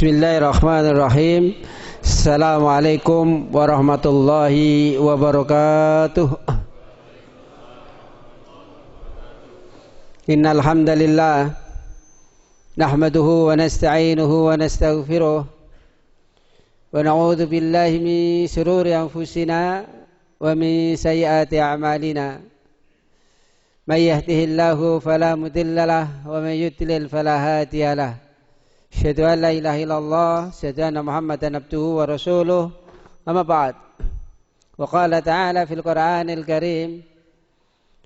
Bismillahirrahmanirrahim. Assalamualaikum warahmatullahi wabarakatuh. Innal hamdalillah nahmaduhu wa nasta'inuhu wa nastaghfiruh wa na'udzu billahi min shururi anfusina wa min sayyiati a'malina. May yahdihillahu fala mudilla lahu wa may yudlil fala hadiya lahu. Asyhadu an la ilaha illallah, asyhadu anna Muhammadan abduhu wa rasuluh. Amma ba'd. Wa qala ta'ala fil Qur'anil Karim,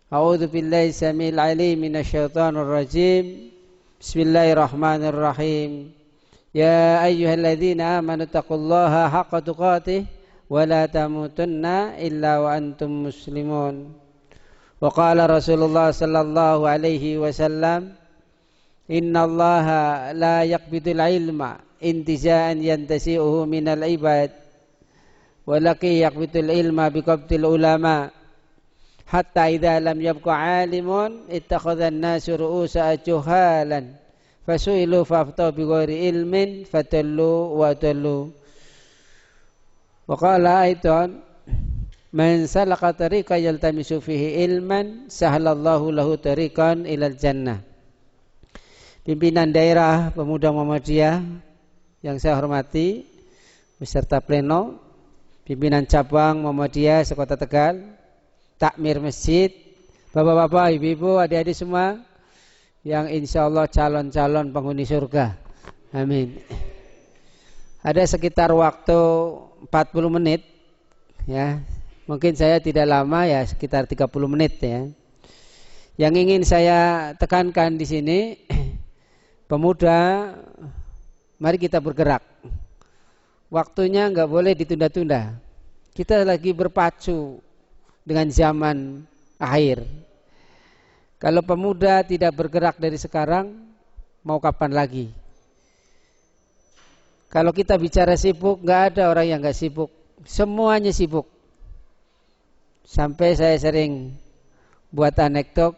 a'udzu billahi samil alim minasyaitonir rajim. Bismillahirrahmanirrahim. Ya ayyuhalladzina amanu taqullaha haqqa tuqatih wa la tamutunna illa wa antum muslimun. Wa qala Rasulullah sallallahu alaihi wasallam, Inna allaha la yaqbidul ilma intiza'an yantasi'uhu minal ibad walaki yaqbidul ilma biqabdil ulama hatta idha lam yabqa alimun ittakhadhan nasu ru'usa juhalan fasu'ilu faftau bighairi ilmin fatallu wa tallu. Wa qala aidan man salaka tariqa yaltamisu fihi ilman sahalallahu lahu tariqan ilal jannah. Pimpinan daerah pemuda Muhammadiyah yang saya hormati beserta pleno, pimpinan cabang Muhammadiyah sekota Tegal, takmir masjid, bapak-bapak, ibu-ibu, adik-adik semua yang insya Allah calon-calon penghuni surga. Amin. Ada sekitar waktu 40 menit ya. Mungkin saya tidak lama ya, sekitar 30 menit ya. Yang ingin saya tekankan di sini, pemuda, mari kita bergerak. Waktunya nggak boleh ditunda-tunda. Kita lagi berpacu dengan zaman akhir. Kalau pemuda tidak bergerak dari sekarang, mau kapan lagi? Kalau kita bicara sibuk, nggak ada orang yang nggak sibuk. Semuanya sibuk. Sampai saya sering buat anekdot,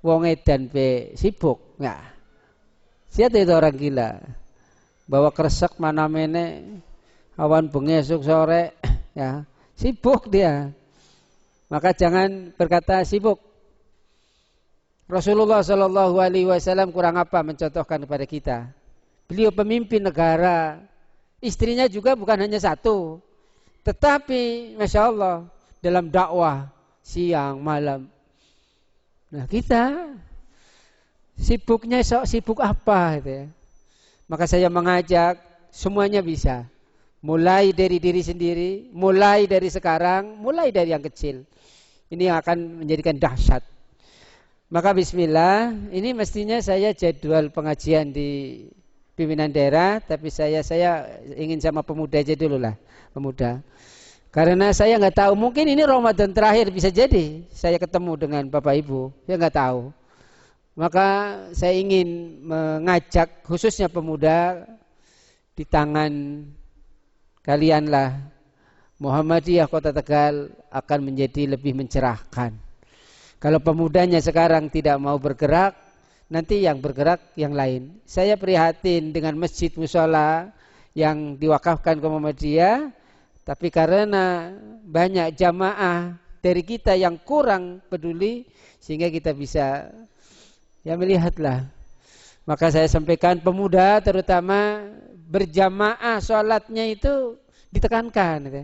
wong edan pe sibuk, nggak? Siapa itu orang gila? Bawa kresek mana mene, awan bengi esuk sore, ya sibuk dia. Maka jangan berkata sibuk. Rasulullah Shallallahu Alaihi Wasallam kurang apa mencontohkan kepada kita? Beliau pemimpin negara, istrinya juga bukan hanya satu, tetapi masya Allah dalam dakwah siang malam. Nah kita sibuknya sibuk apa gitu ya. Maka saya mengajak semuanya bisa. Mulai dari diri sendiri, mulai dari sekarang, mulai dari yang kecil. Ini yang akan menjadikan dahsyat. Maka bismillah, ini mestinya saya jadwal pengajian di pimpinan daerah, tapi saya ingin sama pemuda aja dulu lah, pemuda. Karena saya nggak tahu, mungkin ini Ramadan terakhir bisa jadi saya ketemu dengan Bapak Ibu, saya nggak tahu. Maka saya ingin mengajak khususnya pemuda, di tangan kalianlah Muhammadiyah Kota Tegal akan menjadi lebih mencerahkan. Kalau pemudanya sekarang tidak mau bergerak, nanti yang bergerak yang lain. Saya prihatin dengan masjid mushola yang diwakafkan ke Muhammadiyah, tapi karena banyak jamaah dari kita yang kurang peduli, sehingga kita bisa ya melihatlah. Maka saya sampaikan pemuda terutama berjamaah sholatnya itu ditekankan gitu.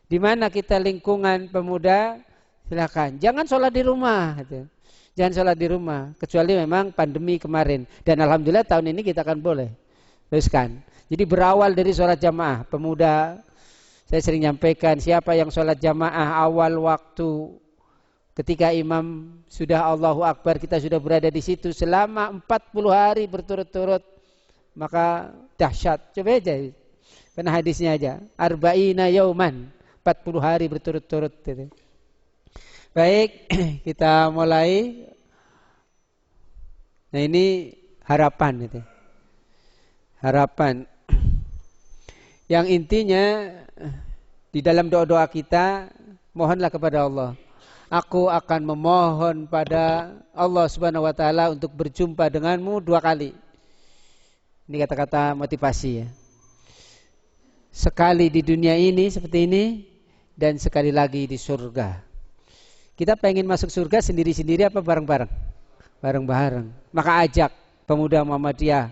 Di mana kita lingkungan pemuda, silakan jangan sholat di rumah gitu. Jangan sholat di rumah kecuali memang pandemi kemarin, dan alhamdulillah tahun ini kita akan boleh teruskan. Jadi berawal dari sholat jamaah. Pemuda, saya sering nyampaikan, siapa yang sholat jamaah awal waktu ketika imam sudah Allahu Akbar, kita sudah berada di situ selama 40 hari berturut-turut, maka dahsyat. Coba aja, karena hadisnya aja, arba'ina yauman, 40 hari berturut-turut. Baik, kita mulai. Nah ini harapan itu. Harapan. Yang intinya di dalam doa-doa kita, mohonlah kepada Allah. Aku akan memohon pada Allah Subhanahu wa taala untuk berjumpa denganmu 2 kali. Ini kata-kata motivasi ya. sekali di dunia ini seperti ini dan sekali lagi di surga. Kita pengen masuk surga sendiri-sendiri apa bareng-bareng? Bareng-bareng. Maka ajak pemuda Muhammadiyah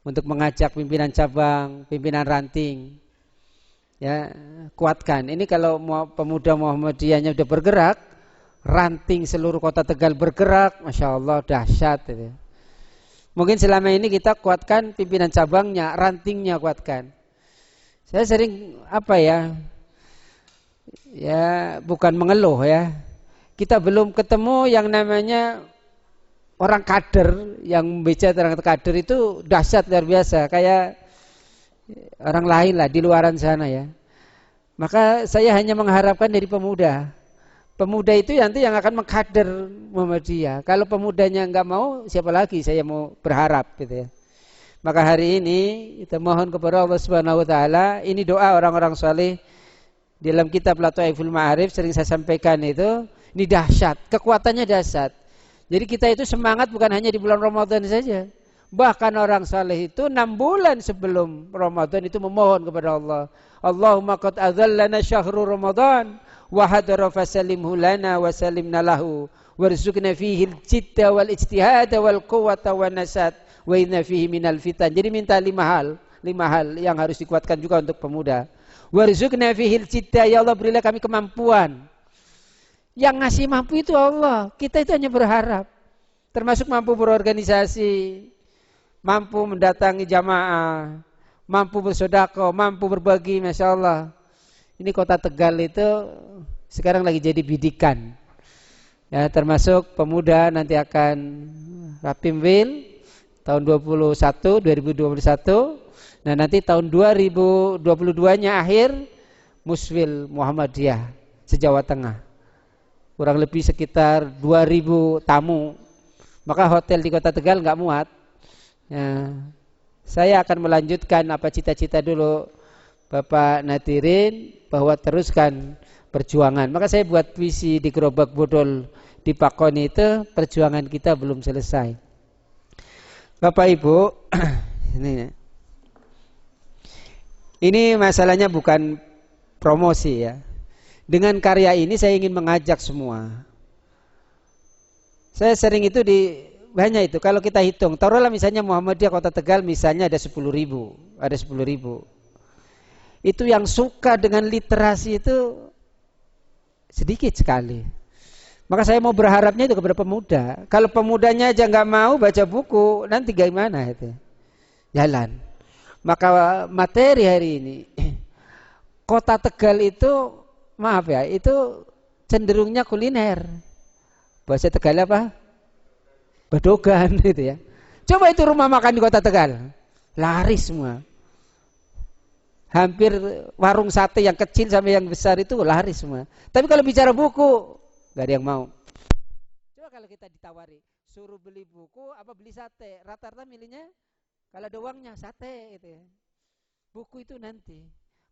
untuk mengajak pimpinan cabang, pimpinan ranting, ya, kuatkan. Ini kalau pemuda Muhammadiyahnya udah bergerak, ranting seluruh kota Tegal bergerak, masya Allah dahsyat. Gitu. Mungkin selama ini kita kuatkan pimpinan cabangnya, rantingnya kuatkan. Saya sering ya bukan mengeluh ya. Kita belum ketemu yang namanya orang kader, yang bicara tentang kader itu dahsyat luar biasa, kayak orang lain lah di luaran sana ya. Maka saya hanya mengharapkan dari pemuda. Pemuda itu nanti yang akan mengkader Muhammadiyah. Kalau pemudanya enggak mau, siapa lagi saya mau berharap gitu ya. Maka hari ini kita mohon kepada Allah Subhanahu wa taala, ini doa orang-orang saleh di dalam kitab Lataiful Ma'arif sering saya sampaikan itu, ini dahsyat, kekuatannya dahsyat. Jadi kita itu semangat bukan hanya di bulan Ramadan saja. Bahkan orang saleh itu 6 bulan sebelum Ramadan itu memohon kepada Allah. Allahumma qad adzallana syahrul Ramadan wa hadara fasallimhu lana wa sallimna lahu warzuqna fihi al-jidda wal ijtihad wal quwwata wan nasat wa inna fihi minal fitan. Jadi minta 5 hal yang harus dikuatkan juga untuk pemuda. Warzuqna fihi al-jidda, ya Allah berilah kami kemampuan. Yang ngasih mampu itu Allah. Kita itu hanya berharap. Termasuk mampu berorganisasi, mampu mendatangi jamaah, mampu bersedekah, mampu berbagi, masya Allah. Ini kota Tegal itu sekarang lagi jadi bidikan. Ya, termasuk pemuda nanti akan Rapimwil tahun 2021. Nah nanti tahun 2022-nya akhir Muswil Muhammadiyah se-Jawa Tengah. Kurang lebih sekitar 2.000 tamu. Maka hotel di kota Tegal nggak muat. Ya, saya akan melanjutkan apa cita-cita dulu Bapak Nadirin, bahwa teruskan perjuangan. Maka saya buat puisi di Gerobak Bodol di Pakoni itu, perjuangan kita belum selesai. Bapak Ibu, ini masalahnya bukan promosi ya. Dengan karya ini saya ingin mengajak semua. Saya sering itu banyak itu. Kalau kita hitung, taruhlah misalnya Muhammadiyah Kota Tegal misalnya ada 10.000, Itu yang suka dengan literasi itu sedikit sekali. Maka saya mau berharapnya itu kepada pemuda. Kalau pemudanya aja nggak mau baca buku, nanti gimana itu? Jalan. Maka materi hari ini, Kota Tegal itu, maaf ya, itu cenderungnya kuliner. Bahasa Tegal apa? Bedogan gitu ya. Coba itu rumah makan di Kota Tegal, laris semua. Hampir warung sate yang kecil sampai yang besar itu laris semua. Tapi kalau bicara buku, gak ada yang mau. Coba kalau kita ditawari, suruh beli buku apa beli sate, rata-rata milihnya kalau ada uangnya sate gitu ya. Buku itu nanti.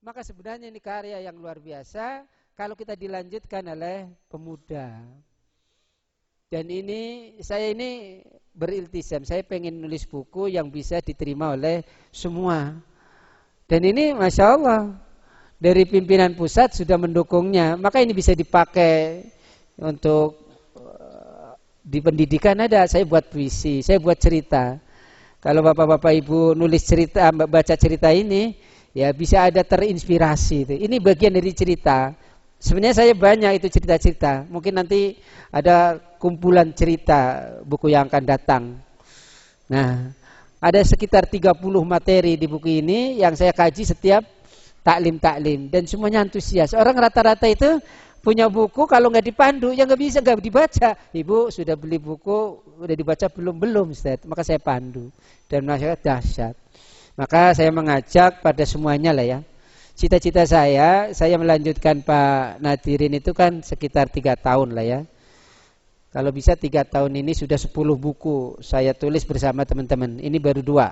Maka sebenarnya ini karya yang luar biasa kalau kita dilanjutkan oleh pemuda. Dan saya ini beriltisam, saya pengen nulis buku yang bisa diterima oleh semua. Dan ini masya Allah dari pimpinan pusat sudah mendukungnya. Maka ini bisa dipakai untuk di pendidikan ada. Saya buat puisi, saya buat cerita. Kalau bapak-bapak ibu nulis cerita, baca cerita ini, ya bisa ada terinspirasi. Ini bagian dari cerita. Sebenarnya saya banyak itu cerita-cerita. Mungkin nanti ada kumpulan cerita buku yang akan datang. Nah, ada sekitar 30 materi di buku ini yang saya kaji setiap taklim dan semuanya antusias. Orang rata-rata itu punya buku, kalau nggak dipandu ya nggak dibaca. Ibu sudah beli buku, udah dibaca belum Ustaz. Maka saya pandu dan masyarakat dahsyat. Maka saya mengajak pada semuanya lah ya. Cita-cita saya melanjutkan Pak Nadirin itu kan sekitar 3 tahun lah ya. Kalau bisa 3 tahun ini sudah 10 buku saya tulis bersama teman-teman. Ini baru 2.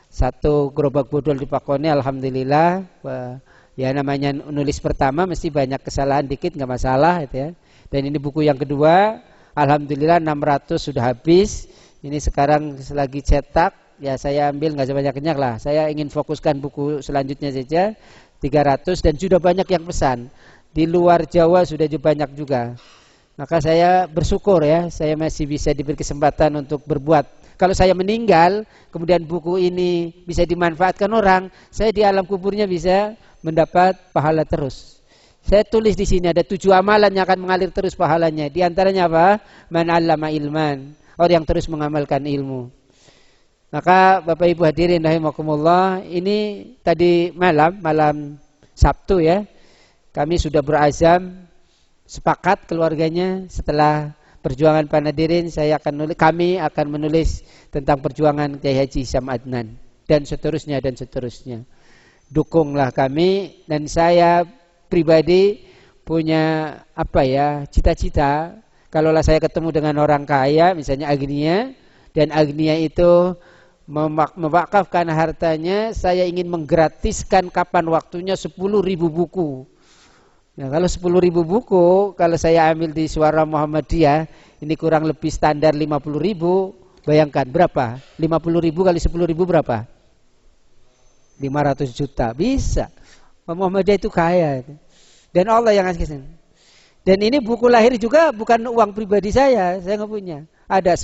1 Gerobak Bodol di Pakone, alhamdulillah. Ya namanya nulis pertama mesti banyak kesalahan dikit, nggak masalah gitu ya. Dan ini buku yang kedua, alhamdulillah 600 sudah habis. Ini sekarang lagi cetak. ya saya ambil nggak sebanyak-banyak lah. Saya ingin fokuskan buku selanjutnya saja 300 dan sudah banyak yang pesan. Di luar Jawa sudah banyak juga. Maka saya bersyukur ya, saya masih bisa diberi kesempatan untuk berbuat. Kalau saya meninggal, kemudian buku ini bisa dimanfaatkan orang, saya di alam kuburnya bisa mendapat pahala terus. Saya tulis di sini ada 7 amalan yang akan mengalir terus pahalanya. Di antaranya apa? Man 'allama ilman, orang yang terus mengamalkan ilmu. Maka Bapak Ibu hadirin rahimakumullah, ini tadi malam Sabtu ya. Kami sudah berazam sepakat keluarganya setelah perjuangan Panadirin kami akan menulis tentang perjuangan Kiai Haji Hisam Adnan dan seterusnya. Dukunglah kami, dan saya pribadi punya cita-cita kalaulah saya ketemu dengan orang kaya misalnya Agnia, dan Agnia itu mewakafkan hartanya, saya ingin menggratiskan kapan waktunya 10.000 buku. Nah, kalau 10.000 buku, kalau saya ambil di Suara Muhammadiyah, ini kurang lebih standar 50.000. Bayangkan berapa? 50.000 kali 10.000 berapa? 500 juta. Bisa. Muhammadiyah itu kaya. Dan Allah yang ngasih. Dan ini buku lahir juga bukan uang pribadi saya nggak punya. Ada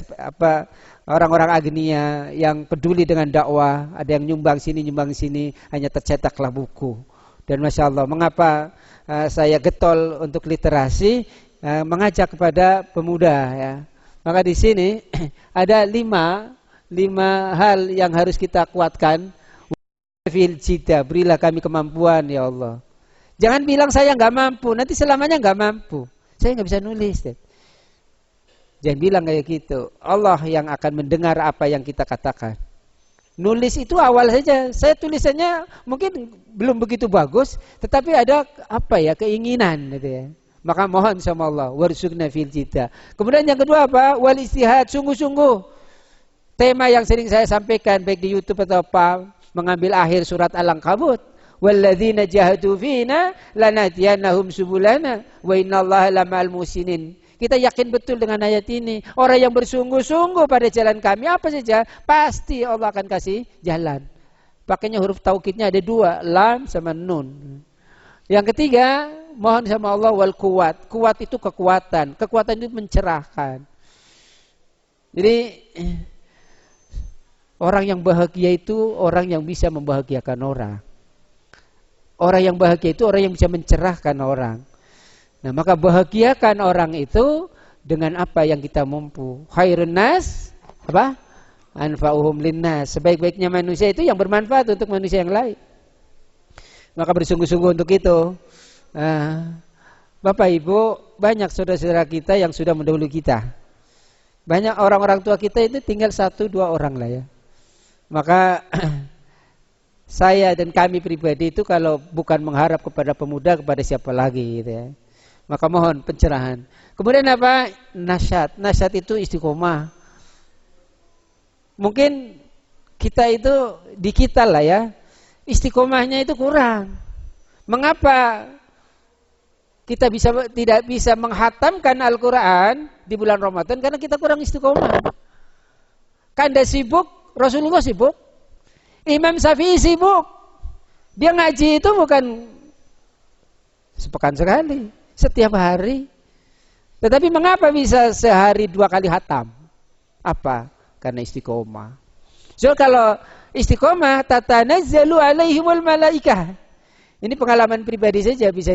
orang-orang Agnia yang peduli dengan dakwah, ada yang nyumbang sini, hanya tercetaklah buku. Dan Masya Allah, mengapa saya getol untuk literasi, mengajak kepada pemuda ya. Maka di sini ada lima hal yang harus kita kuatkan. Fil jida, berilah kami kemampuan ya Allah. Jangan bilang saya nggak mampu, nanti selamanya nggak mampu. Saya nggak bisa nulis. Jangan bilang kayak gitu. Allah yang akan mendengar apa yang kita katakan. Nulis itu awal saja. Saya tulisannya mungkin belum begitu bagus, tetapi ada keinginan gitu ya. Maka mohon sama Allah, warzuqna fil jida. Kemudian yang kedua apa? Wal istihad, sungguh-sungguh. Tema yang sering saya sampaikan baik di YouTube atau mengambil akhir surat Al-Ankabut. Walladzina jahadu fina lanahdiyannahum subulana wa innallaha lama'al muhsinin. Kita yakin betul dengan ayat ini. Orang yang bersungguh-sungguh pada jalan kami apa saja, pasti Allah akan kasih jalan. Pakainya huruf taukidnya ada 2, lam sama nun. Yang ketiga, mohon sama Allah wal kuat. Kuat itu kekuatan. Kekuatan itu mencerahkan. Jadi orang yang bahagia itu orang yang bisa membahagiakan orang. Orang yang bahagia itu orang yang bisa mencerahkan orang. Nah, maka bahagiakan orang itu dengan apa yang kita mampu. Khairun nas anfa'uhum linnas. Sebaik-baiknya manusia itu yang bermanfaat untuk manusia yang lain. Maka bersungguh-sungguh untuk itu. Bapak Ibu, banyak saudara-saudara kita yang sudah mendahului kita. Banyak orang-orang tua kita itu tinggal 1-2 orang lah ya. Maka saya dan kami pribadi itu kalau bukan mengharap kepada pemuda, kepada siapa lagi gitu ya. Maka mohon pencerahan. Kemudian apa? Nasyad. Nasyad itu istiqomah. Mungkin kita itu di kita lah ya, istiqomahnya itu kurang. Mengapa kita tidak bisa menghatamkan Al-Quran di bulan Ramadan? Karena kita kurang istiqomah. Anda sibuk, Rasulullah sibuk, Imam Syafi'i sibuk. Dia ngaji itu bukan sepekan sekali, setiap hari. Tetapi mengapa bisa sehari 2 kali hatam? Apa? Karena istiqomah. So kalau istiqomah, tatanazzalu alaihimul malaikah. Ini pengalaman pribadi saja bisa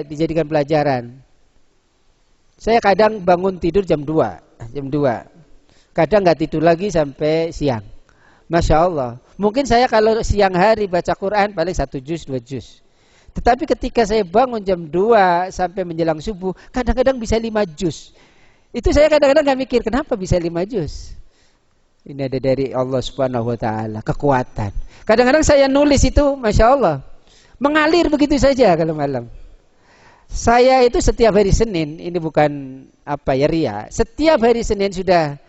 dijadikan pelajaran. Saya kadang bangun tidur jam 2. Kadang nggak tidur lagi sampai siang. Masya Allah. Mungkin saya kalau siang hari baca Quran paling 1 juz, 2 juz. Tetapi ketika saya bangun jam 2 sampai menjelang subuh, kadang-kadang bisa 5 juz. Itu saya kadang-kadang gak mikir, kenapa bisa 5 juz? Ini ada dari Allah Subhanahu wa ta'ala, kekuatan. Kadang-kadang saya nulis itu, Masya Allah, mengalir begitu saja kalau malam. Saya itu setiap hari Senin, ini bukan ria. Setiap hari Senin sudah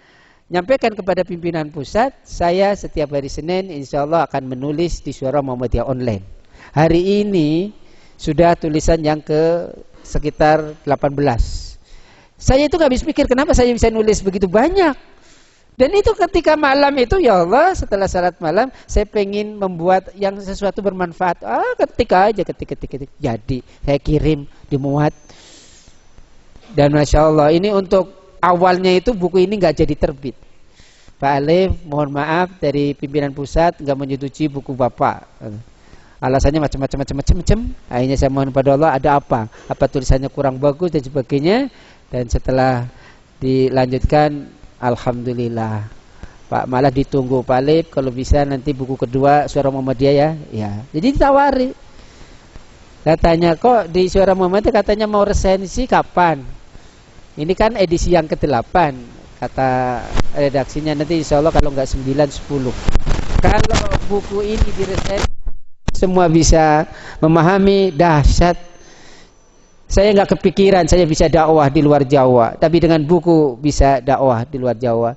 nyampaikan kepada pimpinan pusat, saya setiap hari Senin insya Allah akan menulis di Suara Muhammadiyah online. Hari ini sudah tulisan yang ke sekitar 18. Saya itu gak habis pikir kenapa saya bisa nulis begitu banyak. Dan itu ketika malam itu, ya Allah, setelah salat malam saya pengen membuat yang sesuatu bermanfaat. Ketika jadi saya kirim, dimuat. Dan Masya Allah, ini untuk awalnya itu buku ini nggak jadi terbit. Pak Alif, mohon maaf dari pimpinan pusat nggak menyetujui buku Bapak. Alasannya macam-macam. Akhirnya saya mohon pada Allah, ada apa? Apa tulisannya kurang bagus dan sebagainya. Dan setelah dilanjutkan, alhamdulillah. Pak, malah ditunggu Pak Alif kalau bisa nanti buku kedua Suara Muhammadiyah ya. Ya. Jadi ditawari. Katanya kok di Suara Muhammadiyah katanya mau resensi kapan? Ini kan edisi yang ke-8. Kata redaksinya nanti insya Allah kalau nggak 9-10. Kalau buku ini diresensi semua bisa memahami, dahsyat. Saya nggak kepikiran saya bisa dakwah di luar Jawa, tapi dengan buku bisa dakwah di luar Jawa.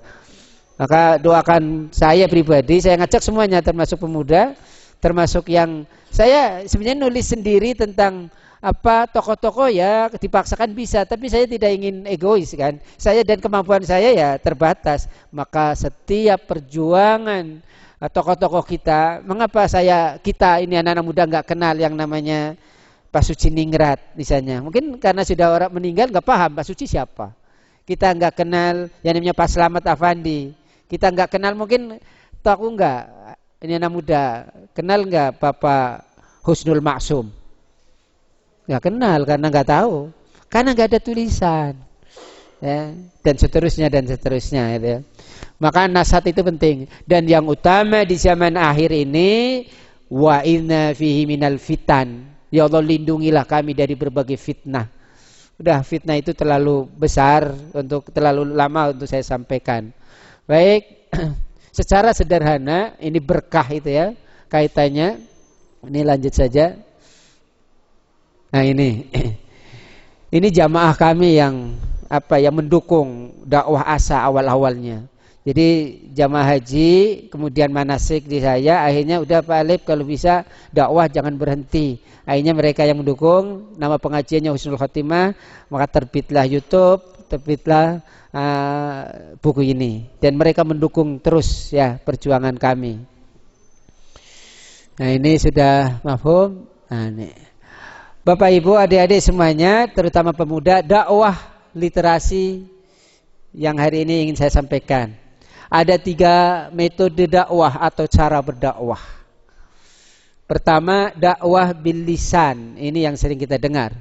Maka doakan saya pribadi, saya ngajak semuanya termasuk pemuda, termasuk yang saya sebenarnya nulis sendiri tentang apa tokoh-tokoh ya dipaksakan bisa, tapi saya tidak ingin egois kan. Saya dan kemampuan saya ya terbatas. Maka setiap perjuangan tokoh-tokoh kita, mengapa kita ini anak-anak muda nggak kenal yang namanya Pak Suci Ningrat misalnya? Mungkin karena sudah orang meninggal nggak paham Pak Suci siapa. Kita nggak kenal yang namanya Pak Slamet Afandi. Kita nggak kenal, mungkin tahu nggak ini anak muda kenal nggak Bapak Husnul Maksum? Nggak kenal karena nggak tahu, karena nggak ada tulisan. Ya, dan seterusnya gitu ya. Maka nasihat itu penting. Dan yang utama di zaman akhir ini, wa inna fihi minal fitan. Ya Allah, lindungilah kami dari berbagai fitnah. Udah, fitnah itu terlalu besar terlalu lama untuk saya sampaikan. Baik, secara sederhana ini berkah itu ya kaitannya. Ini lanjut saja. Nah ini jamaah kami yang mendukung dakwah asa awal-awalnya. Jadi jamaah haji kemudian manasik di saya, akhirnya udah Pak Alif kalau bisa dakwah jangan berhenti. Akhirnya mereka yang mendukung, nama pengajiannya Husnul Khotimah, maka terbitlah YouTube, terbitlah buku ini, dan mereka mendukung terus ya perjuangan kami. Nah ini sudah mafhum. Nah, ini. Bapak Ibu adik-adik semuanya, terutama pemuda, dakwah literasi yang hari ini ingin saya sampaikan. Ada 3 metode dakwah atau cara berdakwah. Pertama, dakwah bil lisan. Ini yang sering kita dengar,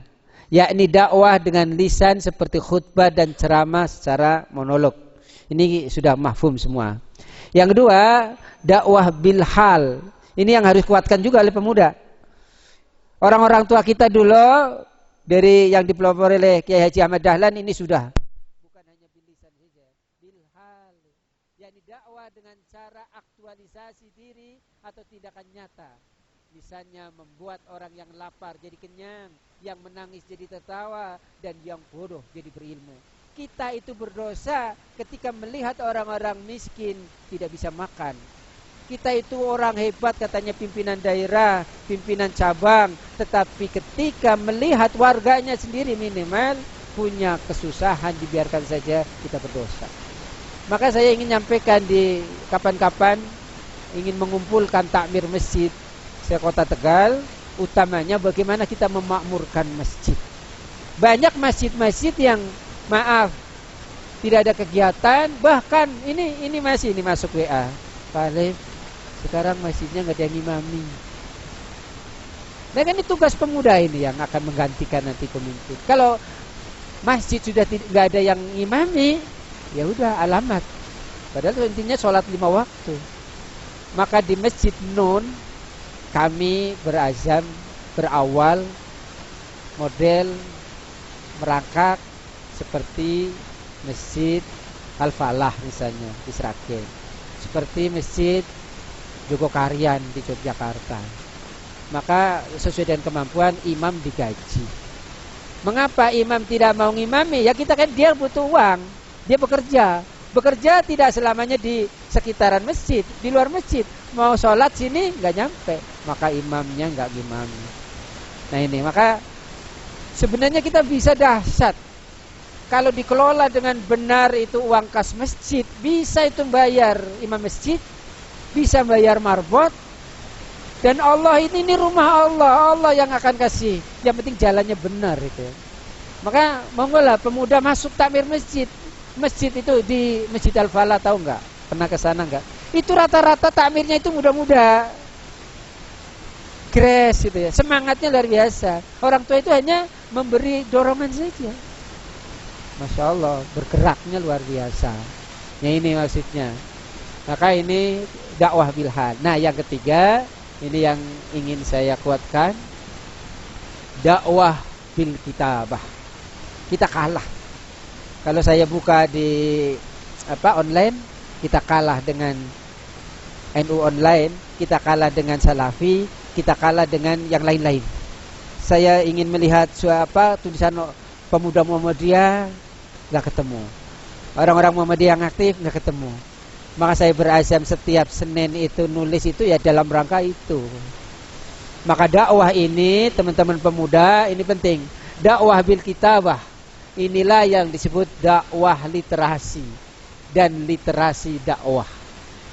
yakni dakwah dengan lisan seperti khutbah dan ceramah secara monolog. Ini sudah mahfum semua. Yang kedua, dakwah bil hal. Ini yang harus kuatkan juga oleh pemuda. Orang-orang tua kita dulu dari yang dipelopori oleh Kiai Haji Ahmad Dahlan ini sudah bukan hanya bil lisan saja, bil hal, yakni dakwah dengan cara aktualisasi diri atau tindakan nyata. Misalnya membuat orang yang lapar jadi kenyang, yang menangis jadi tertawa, dan yang bodoh jadi berilmu. Kita itu berdosa ketika melihat orang-orang miskin tidak bisa makan. Kita itu orang hebat katanya pimpinan daerah, pimpinan cabang, tetapi ketika melihat warganya sendiri minimal punya kesusahan, dibiarkan saja, kita berdosa. Maka saya ingin nyampaikan di kapan-kapan ingin mengumpulkan takmir masjid se-Kota Tegal, utamanya bagaimana kita memakmurkan masjid. Banyak masjid-masjid yang maaf tidak ada kegiatan, bahkan ini masuk WA, Pak Alif, sekarang masjidnya nggak ada yang imami. Nah kan ini tugas pemuda ini yang akan menggantikan nanti pemimpin. Kalau masjid sudah nggak ada yang imami, ya udah alamat. Padahal intinya sholat 5 waktu. Maka di Masjid Nun kami berazam berawal model merangkak seperti Masjid Al-Falah misalnya di Sragen, seperti Masjid Jogokarian di Yogyakarta. Maka sesuai dengan kemampuan imam digaji. Mengapa imam tidak mau ngimami? Ya kita kan dia butuh uang, dia bekerja. Bekerja tidak selamanya di sekitaran masjid, di luar masjid. Mau sholat sini nggak nyampe, maka imamnya nggak ngimami. Nah ini, maka sebenarnya kita bisa dahsyat kalau dikelola dengan benar itu uang kas masjid, bisa itu bayar imam masjid, bisa bayar marbot. Dan Allah ini rumah Allah, Allah yang akan kasih. Yang penting jalannya benar itu. Maka monggolah pemuda masuk takmir masjid. Masjid itu di Masjid Al-Falah, tahu nggak? Pernah ke sana nggak? Itu rata-rata takmirnya itu muda-muda. Grace gitu ya. Semangatnya luar biasa. Orang tua itu hanya memberi dorongan saja. Masya Allah, bergeraknya luar biasa. Ya ini maksudnya. Maka ini dakwah bilhal. Nah yang ketiga, ini yang ingin saya kuatkan, dakwah bil kitabah. Kita kalah. Kalau saya buka di online, kita kalah dengan NU online, kita kalah dengan Salafi, kita kalah dengan yang lain-lain. Saya ingin melihat tulisan pemuda Muhammadiyah, nggak ketemu. Orang-orang Muhammadiyah yang aktif nggak ketemu. Maka saya berazam setiap Senin itu nulis itu ya dalam rangka itu. Maka dakwah ini teman-teman pemuda ini penting. Dakwah bil kitabah. Inilah yang disebut dakwah literasi dan literasi dakwah.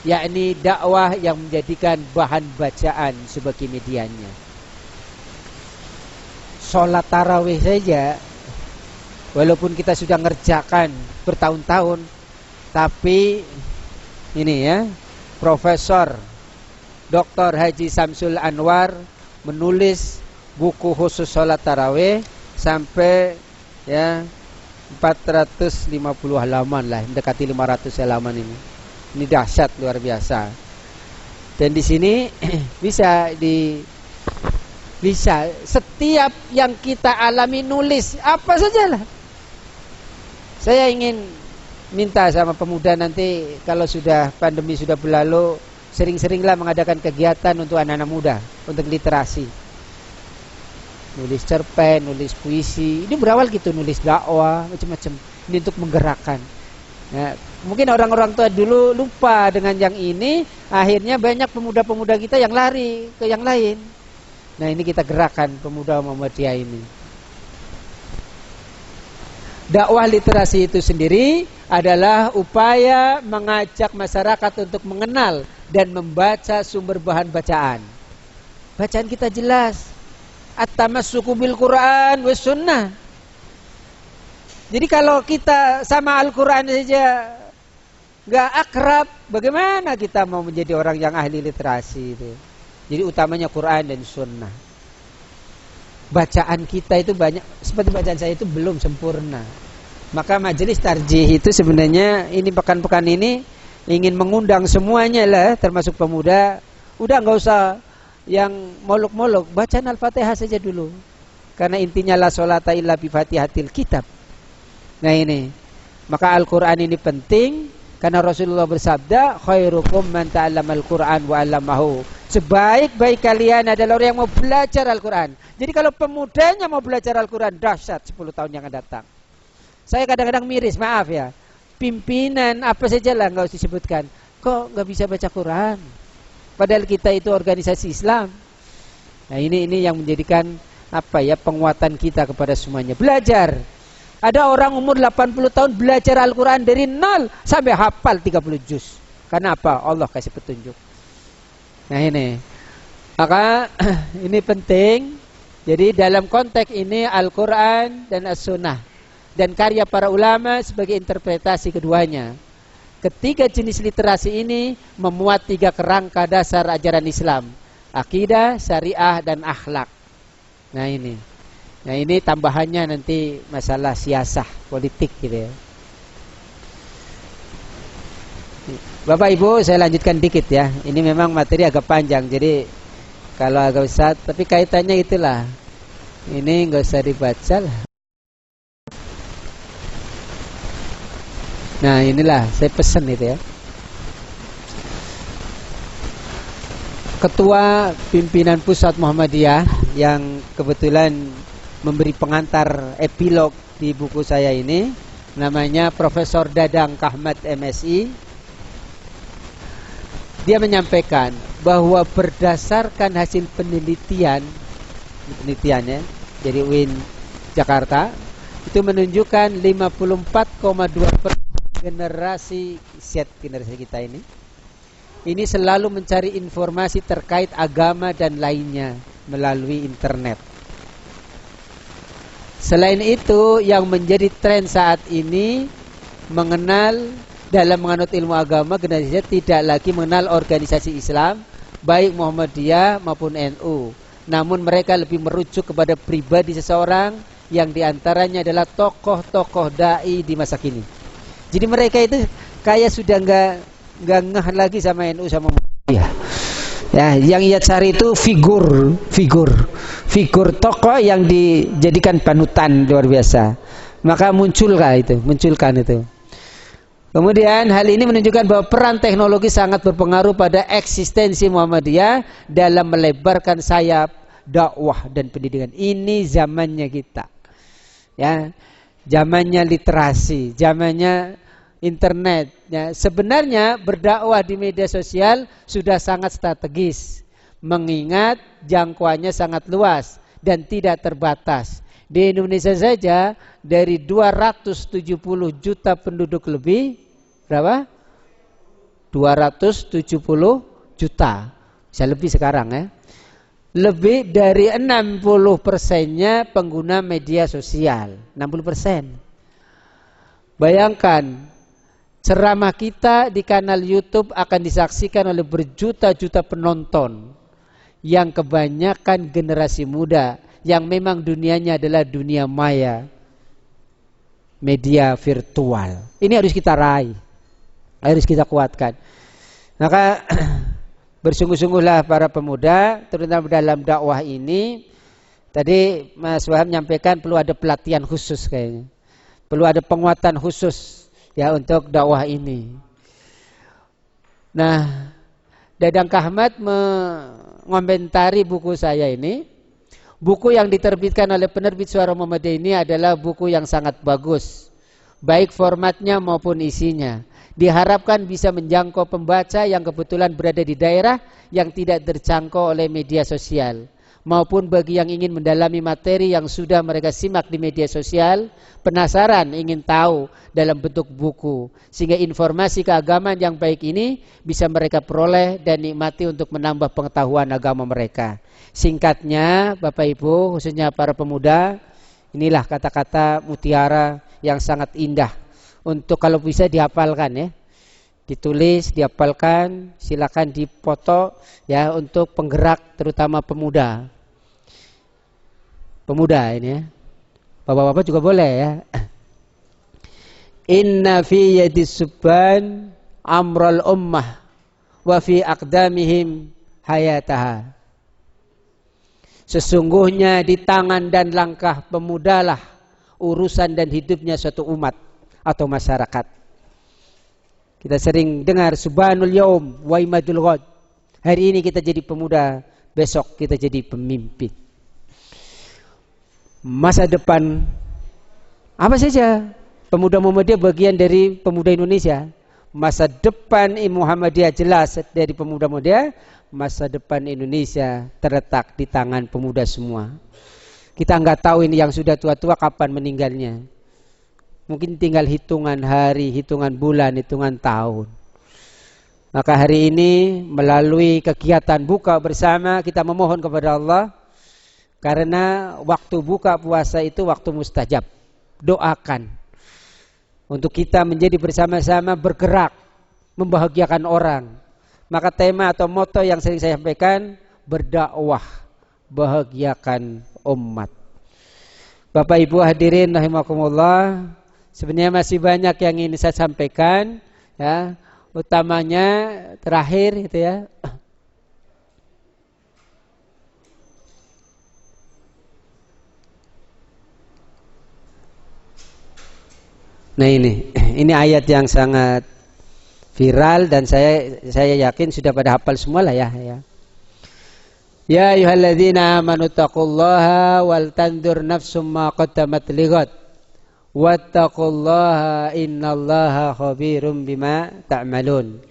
Yakni dakwah yang menjadikan bahan bacaan sebagai medianya. Sholat tarawih saja, walaupun kita sudah ngerjakan bertahun-tahun, tapi ini ya, Profesor Dr. Haji Samsul Anwar menulis buku khusus sholat tarawih sampai ya 450 halaman lah, mendekati 500 halaman ini. Ini dahsyat luar biasa. Dan di sini bisa setiap yang kita alami nulis apa sajalah. Saya ingin minta sama pemuda nanti kalau sudah pandemi sudah berlalu, sering-seringlah mengadakan kegiatan untuk anak-anak muda, untuk literasi. Nulis cerpen, nulis puisi. Ini berawal gitu, nulis dakwah, macam-macam. Ini untuk menggerakkan. Nah, mungkin orang-orang tua dulu lupa dengan yang ini, akhirnya banyak pemuda-pemuda kita yang lari ke yang lain. Nah, ini kita gerakan pemuda Muhammadiyah ini. Dakwah literasi itu sendiri adalah upaya mengajak masyarakat untuk mengenal dan membaca sumber bahan bacaan. Bacaan kita jelas. At-tamassuku bil Quran was sunnah. Jadi kalau kita sama Al-Quran saja nggak akrab, bagaimana kita mau menjadi orang yang ahli literasi itu? Jadi utamanya Quran dan sunnah. Bacaan kita itu banyak, seperti bacaan saya itu belum sempurna. Maka majelis tarjih itu sebenarnya ini pekan-pekan ini ingin mengundang semuanya lah, termasuk pemuda. Udah nggak usah yang molok-molok, bacaan Al-Fatihah saja dulu. Karena intinya la sholata illa bi fatihatil kitab. Nah ini, maka Al-Quran ini penting karena Rasulullah bersabda, khairukum man ta'allamal Quran wa 'allamahu. Sebaik-baik kalian adalah orang yang mau belajar Al-Quran. Jadi kalau pemudanya mau belajar Al-Quran, dahsyat 10 tahun yang akan datang. Saya kadang-kadang miris, maaf ya, pimpinan apa saja lah nggak usah disebutkan, kok nggak bisa baca Quran, padahal kita itu organisasi Islam. Nah ini yang menjadikan penguatan kita kepada semuanya. Belajar. Ada orang umur 80 tahun belajar Al-Quran dari 0 sampai hafal 30 juz. Karena apa? Allah kasih petunjuk. Nah ini, maka ini penting. Jadi dalam konteks ini Al-Quran dan As-Sunnah dan karya para ulama sebagai interpretasi keduanya. Ketiga jenis literasi ini memuat 3 kerangka dasar ajaran Islam: akidah, syariah, dan akhlak. Nah ini tambahannya nanti masalah siasah politik gitu ya. Bapak Ibu, saya lanjutkan dikit ya. Ini memang materi agak panjang, jadi kalau agak besar, tapi kaitannya itulah. Ini nggak usah dibaca lah. Nah inilah saya pesan itu ya. Ketua Pimpinan Pusat Muhammadiyah yang kebetulan memberi pengantar epilog di buku saya ini, namanya Profesor Dadang Kahmat MSI. Dia menyampaikan bahwa berdasarkan hasil penelitiannya dari UIN Jakarta, itu menunjukkan 54,2% generasi Z, generasi kita ini selalu mencari informasi terkait agama dan lainnya melalui internet. Selain itu, yang menjadi tren saat ini dalam menganut ilmu agama, generasi Z tidak lagi mengenal organisasi Islam, baik Muhammadiyah maupun NU. Namun mereka lebih merujuk kepada pribadi seseorang yang diantaranya adalah tokoh-tokoh dai di masa kini. Jadi mereka itu kayak sudah nggak ngeh lagi sama NU sama Muhammadiyah. Ya, yang ia cari itu figur tokoh yang dijadikan panutan luar biasa. Maka munculkan itu. Kemudian hal ini menunjukkan bahwa peran teknologi sangat berpengaruh pada eksistensi Muhammadiyah dalam melebarkan sayap dakwah dan pendidikan. Ini zamannya kita. Ya, zamannya literasi, zamannya internet. Ya, sebenarnya berdakwah di media sosial sudah sangat strategis, mengingat jangkauannya sangat luas dan tidak terbatas. Di Indonesia saja dari 270 juta penduduk lebih, berapa? 270 juta. Bisa lebih sekarang ya. Lebih dari 60%-nya pengguna media sosial. 60%. Bayangkan, ceramah kita di kanal YouTube akan disaksikan oleh berjuta-juta penonton yang kebanyakan generasi muda yang memang dunianya adalah dunia maya, media virtual. Ini harus kita raih, harus kita kuatkan. Maka bersungguh-sungguhlah para pemuda, terutama dalam dakwah ini. Tadi Mas Wahab menyampaikan perlu ada pelatihan khusus kayaknya, perlu ada penguatan khusus ya untuk dakwah ini. Nah, Dadang Kahmat mengomentari buku saya ini. Buku yang diterbitkan oleh penerbit Suara Muhammadiyah ini adalah buku yang sangat bagus, baik formatnya maupun isinya. Diharapkan bisa menjangkau pembaca yang kebetulan berada di daerah yang tidak terjangkau oleh media sosial, maupun bagi yang ingin mendalami materi yang sudah mereka simak di media sosial, penasaran ingin tahu dalam bentuk buku, sehingga informasi keagamaan yang baik ini bisa mereka peroleh dan nikmati untuk menambah pengetahuan agama mereka. Singkatnya, Bapak Ibu, khususnya para pemuda, inilah kata-kata mutiara yang sangat indah untuk kalau bisa dihafalkan ya. Ditulis, dihafalkan, silakan dipoto ya untuk penggerak terutama pemuda. Pemuda ini ya. Bapak-bapak juga boleh ya. Inna fi yadis subban amral ummah wa fi aqdamihim hayataha. Sesungguhnya di tangan dan langkah pemudalah urusan dan hidupnya suatu umat atau masyarakat. Kita sering dengar subhanul yaum wa imadul ghad. Hari ini kita jadi pemuda, besok kita jadi pemimpin. Masa depan apa saja? Pemuda Muhammadiyah bagian dari pemuda Indonesia. Masa depan Muhammadiyah jelas dari pemuda Muhammadiyah. Masa depan Indonesia terletak di tangan pemuda semua. Kita nggak tahu ini yang sudah tua-tua kapan meninggalnya. Mungkin tinggal hitungan hari, hitungan bulan, hitungan tahun. Maka hari ini melalui kegiatan buka bersama kita memohon kepada Allah, karena waktu buka puasa itu waktu mustajab. Doakan untuk kita menjadi bersama-sama bergerak membahagiakan orang. Maka tema atau moto yang sering saya sampaikan, berdakwah, bahagiakan umat. Bapak Ibu hadirin rahimakumullah, sebenarnya masih banyak yang ingin saya sampaikan ya, utamanya terakhir itu ya. Nah ini ayat yang sangat viral dan saya yakin sudah pada hafal semua lah ya. Ya ayyuhalladzina amanu taqullaha wal tandur nafsum ma qaddamat lighad wattaqullaha innallaha khabirum bima ta'malun.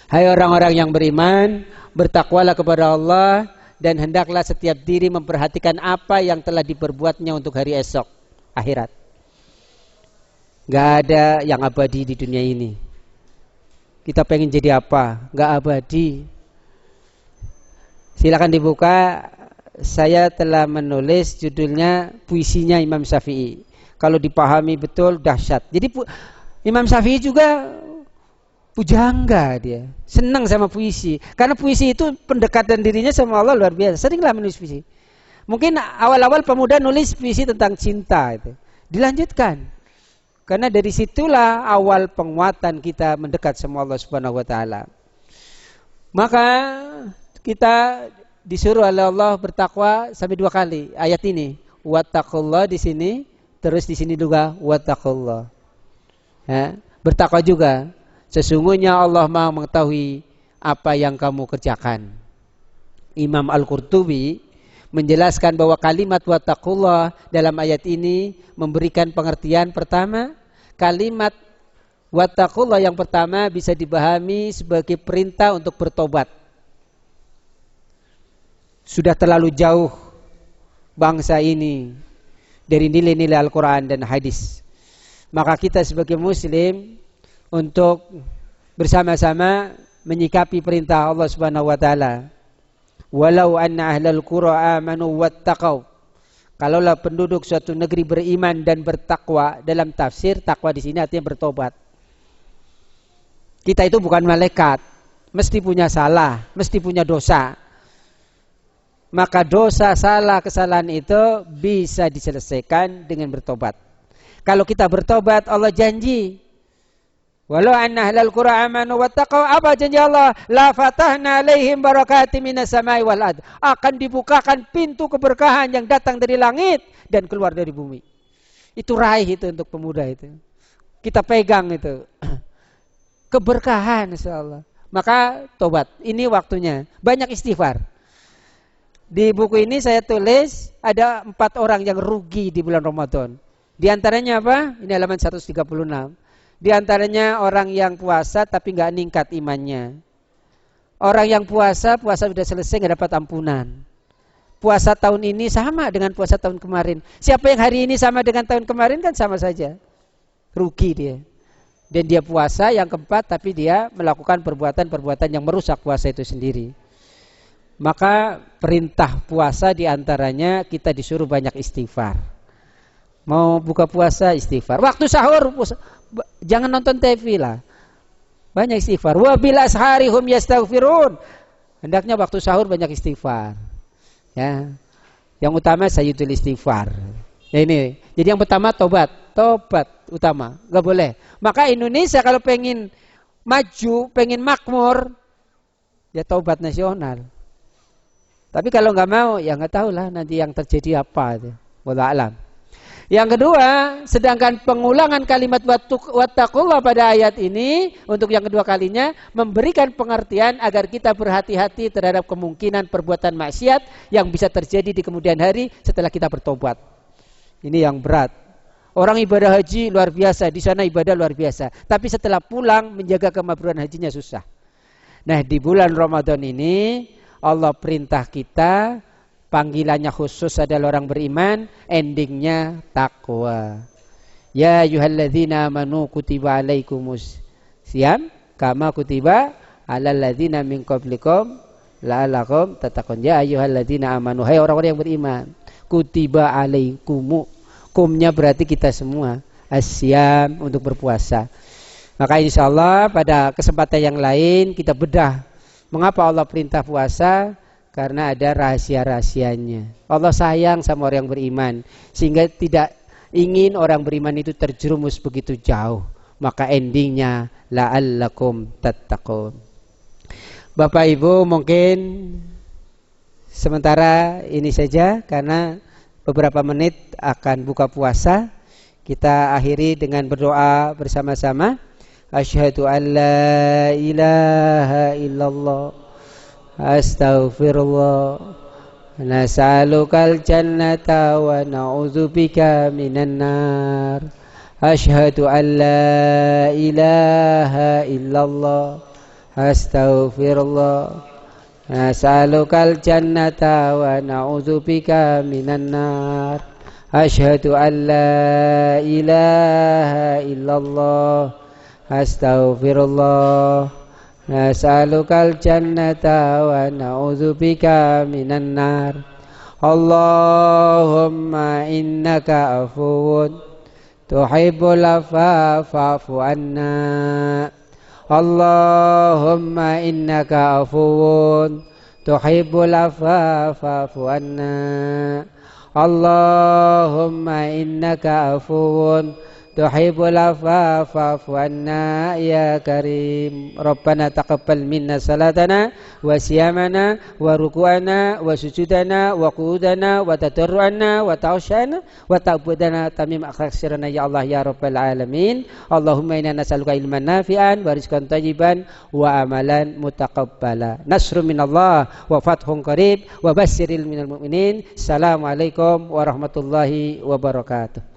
Hai orang-orang yang beriman, bertakwalah kepada Allah dan hendaklah setiap diri memperhatikan apa yang telah diperbuatnya untuk hari esok. akhirat. Gak ada yang abadi di dunia ini. Kita pengen jadi apa? Gak abadi. Silakan dibuka. Saya telah menulis judulnya puisinya Imam Syafi'i. Kalau dipahami betul dahsyat. Jadi Imam Syafi'i juga pujangga dia. Senang sama puisi. Karena puisi itu pendekatan dirinya sama Allah luar biasa. Seringlah menulis puisi. Mungkin awal-awal pemuda nulis puisi tentang cinta itu. Dilanjutkan. Karena dari situlah awal penguatan kita mendekat sama Allah Subhanahu wa taala. Maka kita disuruh oleh Allah bertakwa sampai 2 kali ayat ini. Wattaqullah di sini, terus di sini juga wattaqullah. Ya, bertakwa juga. Sesungguhnya Allah Maha mengetahui apa yang kamu kerjakan. Imam Al-Qurtubi menjelaskan bahwa kalimat wattaqullah dalam ayat ini memberikan pengertian pertama. Kalimat wattaqullah yang pertama bisa dipahami sebagai perintah untuk bertobat. Sudah terlalu jauh bangsa ini dari nilai-nilai Al-Quran dan hadis. Maka kita sebagai muslim untuk bersama-sama menyikapi perintah Allah Subhanahu wa taala. Walau anna ahlal qura amanu wattaqau. Kalaulah penduduk suatu negeri beriman dan bertakwa, dalam tafsir takwa di sini artinya bertobat. Kita itu bukan malaikat, mesti punya salah, mesti punya dosa. Maka dosa, salah, kesalahan itu bisa diselesaikan dengan bertobat. Kalau kita bertobat, Allah janji, walau anna ahlal qura amanu wattaqau, apa janji Allah? La fatahna alaihim barakatim minas samai wal ard. Akan dibukakan pintu keberkahan yang datang dari langit dan keluar dari bumi. Itu raih itu untuk pemuda itu. Kita pegang itu. Keberkahan insyaallah. Maka tobat. Ini waktunya. Banyak istighfar. Di buku ini saya tulis ada 4 orang yang rugi di bulan Ramadan. Di antaranya apa? Ini halaman 136. Di antaranya orang yang puasa tapi nggak ningkat imannya. Orang yang puasa sudah selesai nggak dapat ampunan. Puasa tahun ini sama dengan puasa tahun kemarin. Siapa yang hari ini sama dengan tahun kemarin kan sama saja. Rugi dia. Dan dia puasa yang keempat tapi dia melakukan perbuatan-perbuatan yang merusak puasa itu sendiri. Maka perintah puasa di antaranya kita disuruh banyak istighfar. Mau buka puasa istighfar. Waktu sahur jangan nonton TV lah. Banyak istighfar. Wa bil ashari hum yastaghfirun. Hendaknya waktu sahur banyak istighfar. Ya. Yang utama sayyidul istighfar. Ya ini. Jadi yang pertama tobat utama. Enggak boleh. Maka Indonesia kalau pengen maju, pengen makmur, ya tobat nasional. Tapi kalau enggak mau, ya enggak tahulah nanti yang terjadi apa itu. Wallahu a'lam. Yang kedua, sedangkan pengulangan kalimat wattaqullah pada ayat ini untuk yang kedua kalinya memberikan pengertian agar kita berhati-hati terhadap kemungkinan perbuatan maksiat yang bisa terjadi di kemudian hari setelah kita bertobat. Ini yang berat. Orang ibadah haji luar biasa, di sana ibadah luar biasa, tapi setelah pulang menjaga kemabruran hajinya susah. Nah, di bulan Ramadan ini Allah perintah kita, panggilannya khusus adalah orang beriman, endingnya takwa. Ya ayyuhalladzina amanu kutiba alaikumus siyam kama kutiba alal ladzina min qablikum la'allakum tattaqun. Ya ayyuhalladzina amanu, hai orang-orang yang beriman, kutiba alaikumu, kumnya berarti kita semua, asyam untuk berpuasa. Maka insyaallah pada kesempatan yang lain kita bedah mengapa Allah perintah puasa. Karena ada rahasia-rahasianya. Allah sayang sama orang yang beriman, sehingga tidak ingin orang beriman itu terjerumus begitu jauh. Maka endingnya la'allakum tattaqun. Bapak Ibu, mungkin sementara ini saja karena beberapa menit akan buka puasa. Kita akhiri dengan berdoa bersama-sama. Asyhadu an la ilaha illallah astaghfirullah nas'alukal jannata wa na'udzubika minan nar. Asyhadu an la ilaha illallah astaghfirullah nas'alukal jannata wa na'udzubika minan nar. Asyhadu an la ilaha illallah. Astaghfirullah. Nas'alukal jannata wa na'udzubika minan nar. Allahumma innaka afuwun tuhibbul afwa fa'fu anna. Allahumma innaka afuwun tuhibbul afwa fa'fu anna. Allahumma innaka afuwun tuhibbul afwa fa'fu anna ya karim. Rabbana taqabbal minna salatana wa siyamana wa ruku'ana wa sujudana wa qu'udana wa tadarru'ana wa ta'ushana wa ta'budana tamim akhsirana ya Allah ya rabbal alamin. Allahumma inna nas'aluka ilman nafi'an wa rizqan thayyiban wa amalan mutaqabbala. Nasrun minallah wa fathun qarib wa basyiril minal mu'minin. Assalamualaikum warahmatullahi wabarakatuh.